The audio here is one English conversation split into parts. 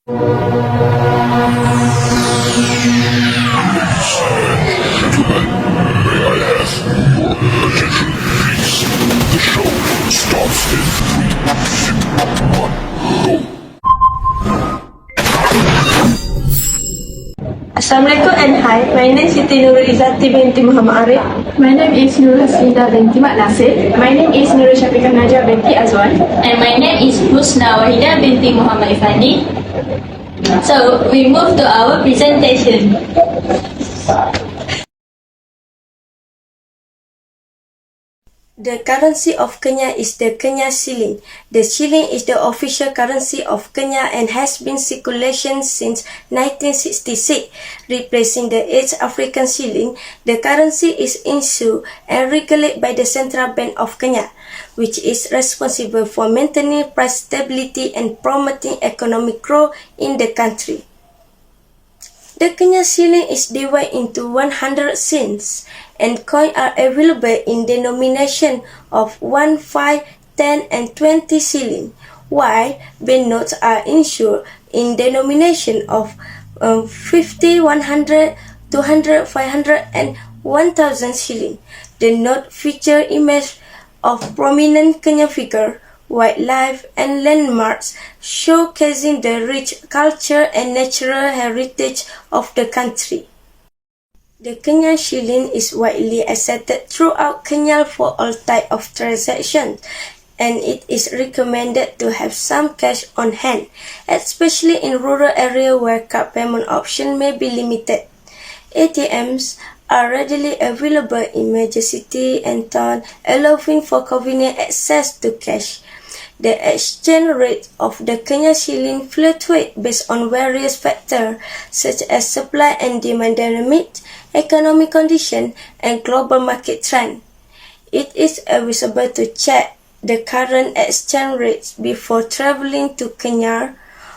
Assalamualaikum and hi, my name is Siti Nurizati binti Muhammad Arif. My name is Nur Haslinda binti Mak Nasir. My name is Nur Syafiqah Najah binti Azwan. And my name is Husna Wahida binti Muhammad Ifandi. So we move to our presentation. The currency of Kenya is the Kenya shilling. The shilling is the official currency of Kenya and has been circulation since 1966, replacing the East African shilling. The currency is issued and regulated by the Central Bank of Kenya, which is responsible for maintaining price stability and promoting economic growth in the country. The Kenya shilling is divided into 100 cents, and coins are available in denomination of 1, 5, 10, and 20 shilling, while banknotes are issued in denomination of 50, 100, 200, 500, and 1000 shilling. The note feature image of prominent Kenyan figure, wildlife, and landmarks, showcasing the rich culture and natural heritage of the country. The Kenyan shilling is widely accepted throughout Kenya for all types of transactions, and it is recommended to have some cash on hand, especially in rural areas where card payment options may be limited. ATMs are readily available in major cities and towns, allowing for convenient access to cash. The exchange rate of the Kenya shilling fluctuates based on various factors such as supply and demand dynamics, economic conditions, and global market trends. It is advisable to check the current exchange rates before traveling to Kenya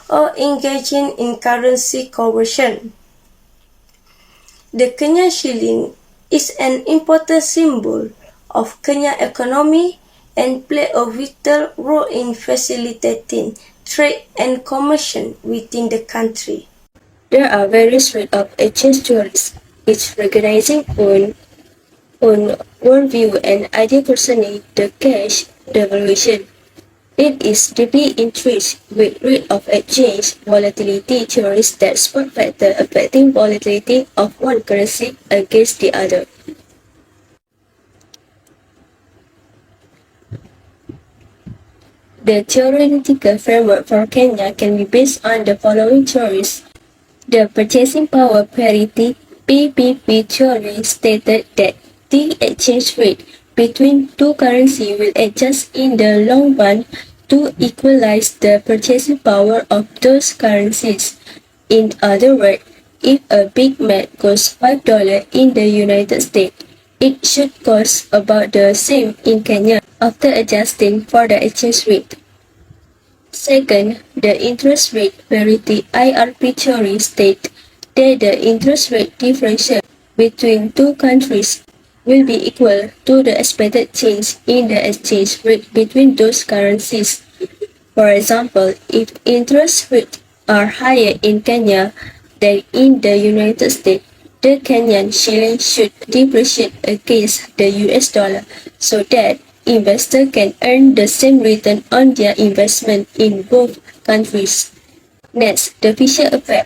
or engaging in currency conversion. The Kenya shilling is an important symbol of Kenya's economy and play a vital role in facilitating trade and commerce within the country. There are various rates of exchange theories, each recognizing on worldview and idea concerning the cash devaluation. It is deeply entrenched with rate of exchange volatility theories that spot factors affecting volatility of one currency against the other. The theoretical framework for Kenya can be based on the following theories. The purchasing power parity (PPP) theory stated that the exchange rate between two currencies will adjust in the long run to equalize the purchasing power of those currencies. In other words, if a Big Mac costs $5 in the United States, it should cost about the same in Kenya after adjusting for the exchange rate. Second, the interest rate parity (IRP) theory states that the interest rate differential between two countries will be equal to the expected change in the exchange rate between those currencies. For example, if interest rates are higher in Kenya than in the United States, the Kenyan shilling should depreciate against the US dollar so that investors can earn the same return on their investment in both countries. Next, the Fisher effect.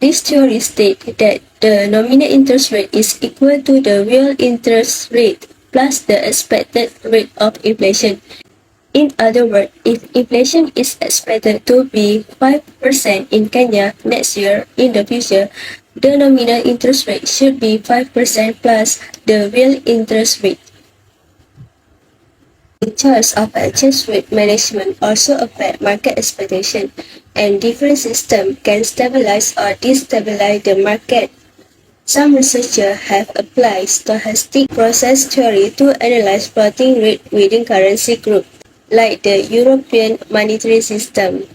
This theory states that the nominal interest rate is equal to the real interest rate plus the expected rate of inflation. In other words, if inflation is expected to be 5% in Kenya next year, in the future, the nominal interest rate should be 5% plus the real interest rate. The choice of exchange rate management also affects market expectation, and different systems can stabilize or destabilize the market. Some researchers have applied stochastic process theory to analyze floating rate within currency groups, like the European monetary system.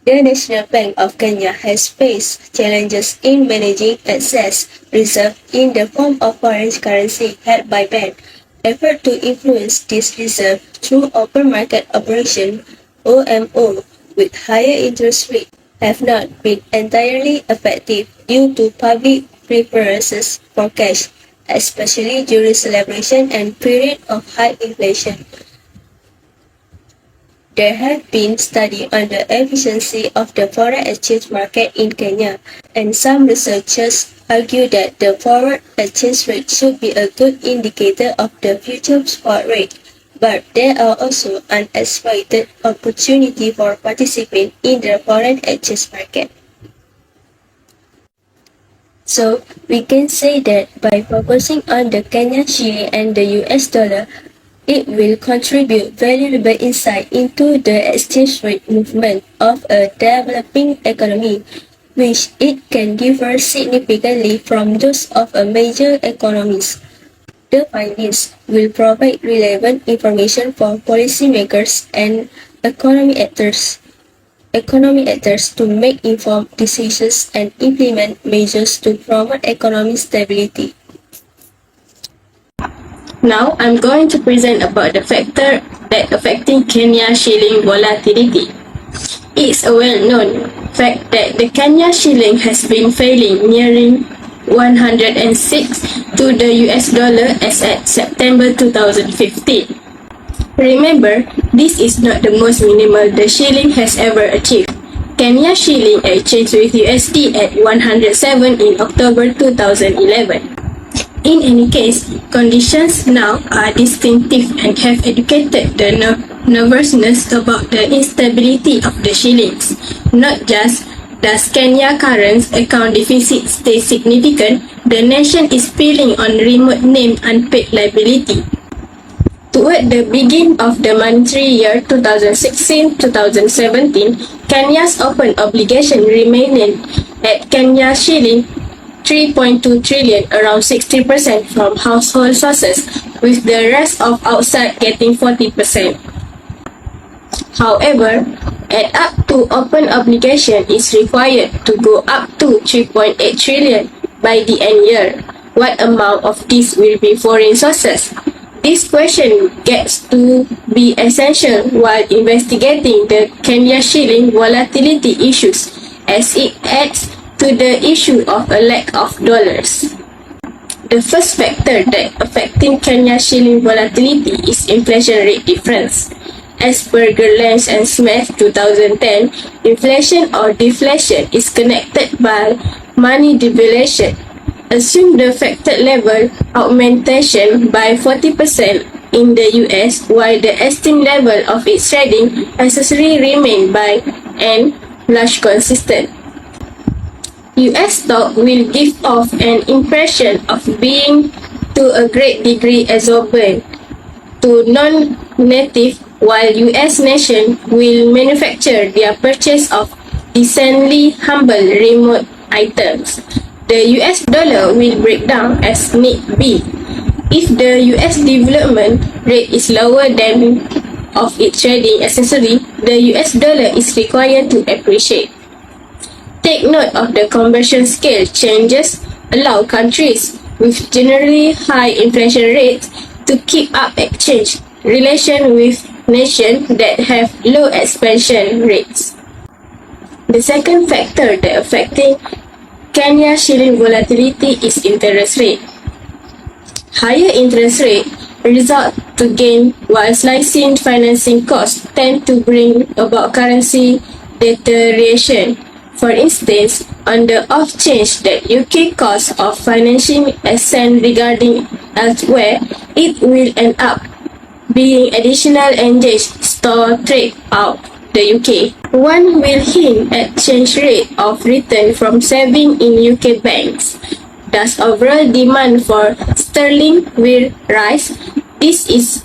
The National Bank of Kenya has faced challenges in managing excess reserve in the form of foreign currency held by banks. Effort to influence this reserve through open market operation (OMO) with higher interest rate have not been entirely effective due to public preferences for cash, especially during celebration and period of high inflation. There have been studies on the efficiency of the foreign exchange market in Kenya, and some researchers argue that the foreign exchange rate should be a good indicator of the future spot rate. But there are also unexploited opportunities for participants in the foreign exchange market. So, we can say that by focusing on the Kenyan shilling and the US dollar, it will contribute valuable insight into the exchange rate movement of a developing economy, which it can differ significantly from those of a major economies. The findings will provide relevant information for policymakers and economic actors to make informed decisions and implement measures to promote economic stability. Now, I'm going to present about the factor that affecting Kenya shilling volatility. It's a well-known fact that the Kenya shilling has been failing nearing 106 to the US dollar as at September 2015. Remember, this is not the most minimal the shilling has ever achieved. Kenya shilling exchanged with USD at 107 in October 2011. In any case, conditions now are distinctive and have educated the nervousness about the instability of the shillings. Not just does Kenya current account deficit stay significant, the nation is feeling on remote name unpaid liability. Toward the beginning of the monetary year 2016-2017, Kenya's open obligation remained at Kenya shilling 3.2 trillion, around 60% from household sources, with the rest of outside getting 40%. However, add up to open obligation is required to go up to 3.8 trillion by the end year. What amount of this will be foreign sources? This question gets to be essential while investigating the Kenya shilling volatility issues, as it adds to the issue of a lack of dollars. The first factor that affecting Kenya shilling volatility is inflation rate difference. As per Gerlach and Smith 2010, inflation or deflation is connected by money devaluation. Assume the factor level augmentation by 40% in the US, while the estimated level of its trading accessory remain by and large consistent. US stock will give off an impression of being to a great degree absorbent to non-native, while US nation will manufacture their purchase of decently humble remote items. The US dollar will break down as need be. If the US development rate is lower than of its trading accessory, the US dollar is required to appreciate. Take note of the conversion scale changes allow countries with generally high inflation rates to keep up exchange relation with nations that have low expansion rates. The second factor that affecting Kenya shilling volatility is interest rate. Higher interest rate result to gain, while slicing financing costs tend to bring about currency deterioration. For instance, on the off chance that UK cost of financing ascend regarding elsewhere, it will end up being additional engaged store trade out the UK. One will hint at exchange rate of return from saving in UK banks. Thus, overall demand for sterling will rise. This is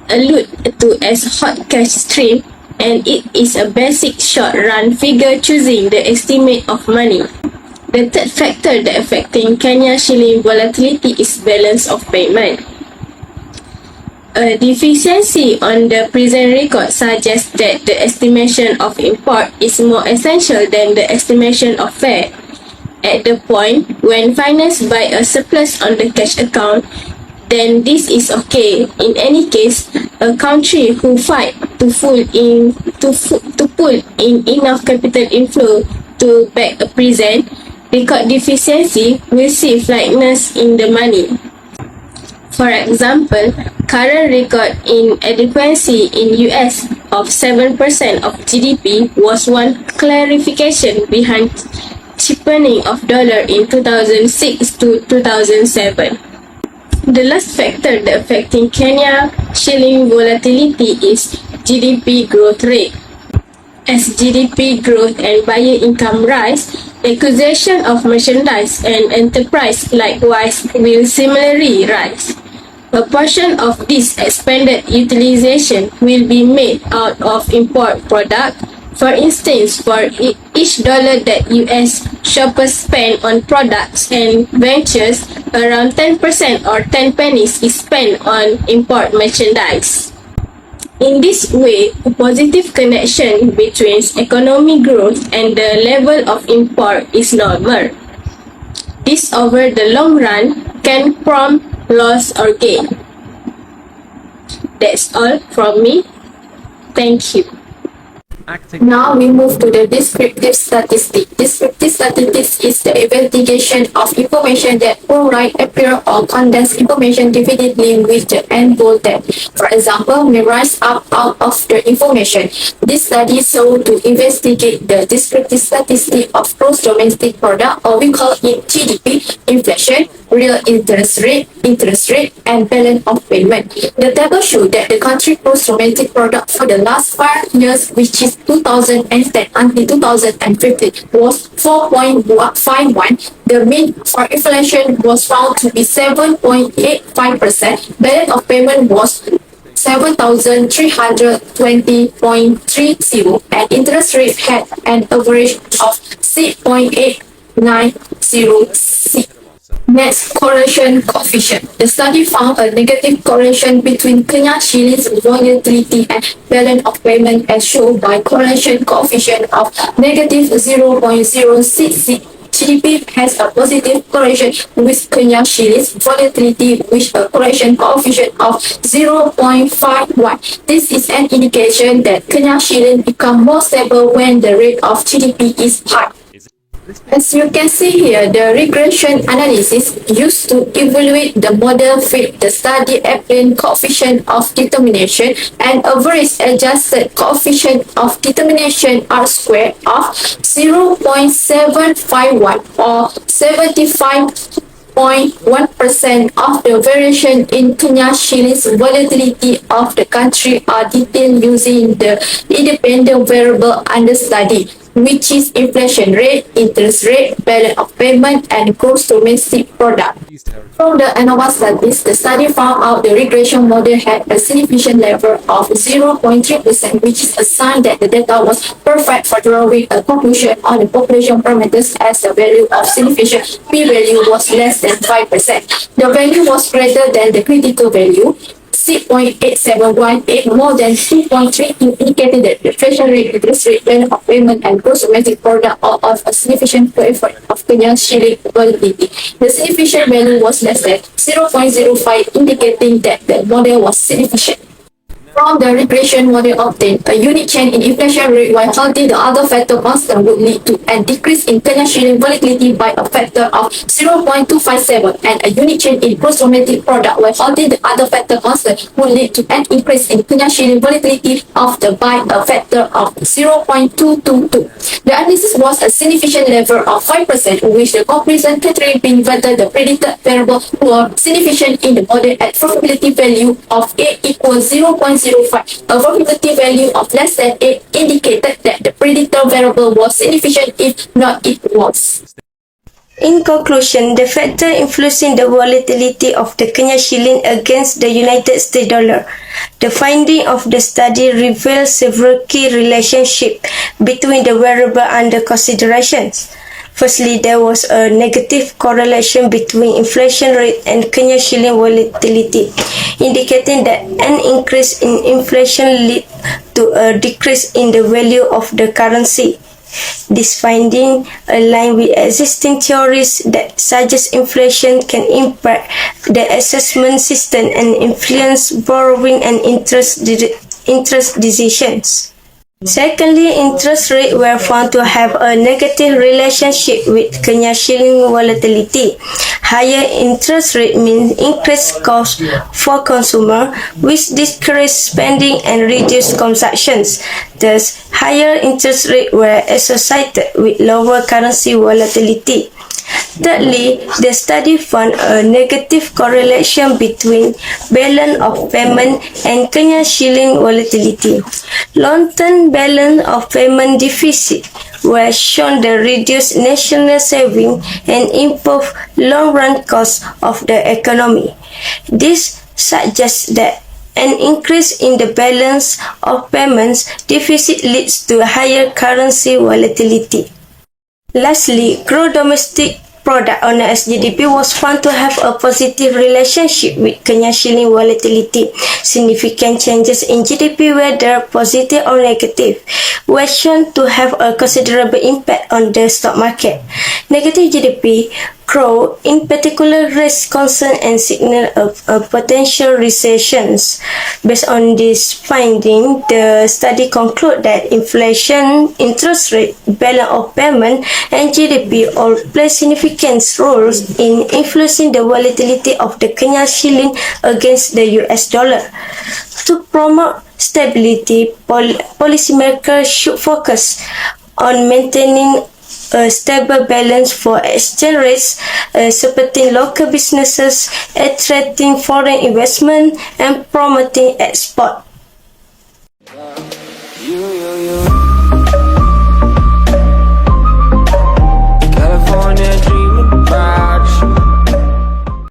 alluded to as hot cash stream, and it is a basic short-run figure choosing the estimate of money. The third factor that affecting Kenya shilling volatility is balance of payment. A deficiency on the present record suggests that the estimation of import is more essential than the estimation of fare. At the point when financed by a surplus on the cash account, then this is okay. In any case, a country who fight to pull in enough capital inflow to back a present record deficiency will see flatness in the money. For example, current record inadequacy in US of 7% of GDP was one clarification behind cheapening of dollar in 2006 to 2007. The last factor that affecting Kenya shilling volatility is GDP growth rate. As GDP growth and buyer income rise, acquisition of merchandise and enterprise likewise will similarly rise. A portion of this expanded utilization will be made out of import product. For instance, for each dollar that US shoppers spend on products and ventures, around 10% or 10 pennies is spent on import merchandise. In this way, a positive connection between economic growth and the level of import is normal. This over the long run can prompt loss or gain. That's all from me. Thank you. Now we move to the descriptive statistic. Descriptive statistics is the investigation of information that will write, appear, or condense information vividly with the end goal that, for example, may rise up out of the information. This study sought to investigate the descriptive statistic of gross domestic product, or we call it GDP, inflation, real interest rate, and balance of payment. The table shows that the country gross domestic product for the last 5 years, which is 2010 until 2015, was 4.51. The mean for inflation was found to be 7.85%. Balance of payment was 7,320.30, and interest rate had an average of 6.890. Next, correlation coefficient. The study found a negative correlation between Kenya shilling's volatility and balance of payment as shown by correlation coefficient of negative 0.066. GDP has a positive correlation with Kenya shilling's volatility with a correlation coefficient of 0.51. This is an indication that Kenya shilling become more stable when the rate of GDP is high. As you can see here, the regression analysis used to evaluate the model fit the study applying coefficient of determination and average adjusted coefficient of determination R squared of 0.751 or 75.1% of the variation in Kenya shilling's volatility of the country are detailed using the independent variable under study, which is inflation rate, interest rate, balance of payment, and gross domestic product. From the ANOVA studies, the study found out the regression model had a significant level of 0.3%, which is a sign that the data was perfect for drawing a conclusion on the population parameters as the value of significant p-value was less than 5%. The value was greater than the critical value, 6.8718, more than 3.3, indicating that the inflation rate, interest rate, balance of payment, and gross domestic product are of a significant effect of Kenyan shilling volatility. The significant value was less than 0.05, indicating that the model was significant. From the regression model obtained, a unique change in inflation rate while holding the other factor constant would lead to a decrease in Kenyan shilling volatility by a factor of 0.257, and a unique change in gross domestic product while holding the other factor constant would lead to an increase in Kenyan shilling volatility by a factor of 0.222. The analysis was a significant level of 5%, in which the comparison criteria being whether the predicted variable were significant in the model at probability value of A equals 0.05. A probability value of less than 8 indicated that the predictor variable was significant, if not it was. In conclusion, the factor influencing the volatility of the Kenya shilling against the United States dollar. The finding of the study revealed several key relationships between the variables under considerations. Firstly, there was a negative correlation between inflation rate and Kenya shilling volatility, indicating that an increase in inflation led to a decrease in the value of the currency. This finding aligns with existing theories that suggest inflation can impact the assessment system and influence borrowing and interest decisions. Secondly, interest rates were found to have a negative relationship with Kenya shilling volatility. Higher interest rate means increased cost for consumer, which decrease spending and reduce consumptions. Thus, higher interest rates were associated with lower currency volatility. Thirdly, the study found a negative correlation between balance of payment and Kenya shilling volatility. Long-term balance of payment deficit were shown to reduce national saving and improve long-run costs of the economy. This suggests that an increase in the balance of payments deficit leads to higher currency volatility. Lastly, gross domestic product known as GDP was found to have a positive relationship with Kenya shilling volatility. Significant changes in GDP, whether positive or negative, were shown to have a considerable impact on the stock market. Negative GDP growth in particular raised concern and signal of a potential recessions. Based on this finding, the study concluded that inflation, interest rate, balance of payment, and GDP all play significant roles in influencing the volatility of the Kenya shilling against the US dollar. To promote stability, policymakers should focus on maintaining a stable balance for exchange rates, supporting local businesses, attracting foreign investment, and promoting export.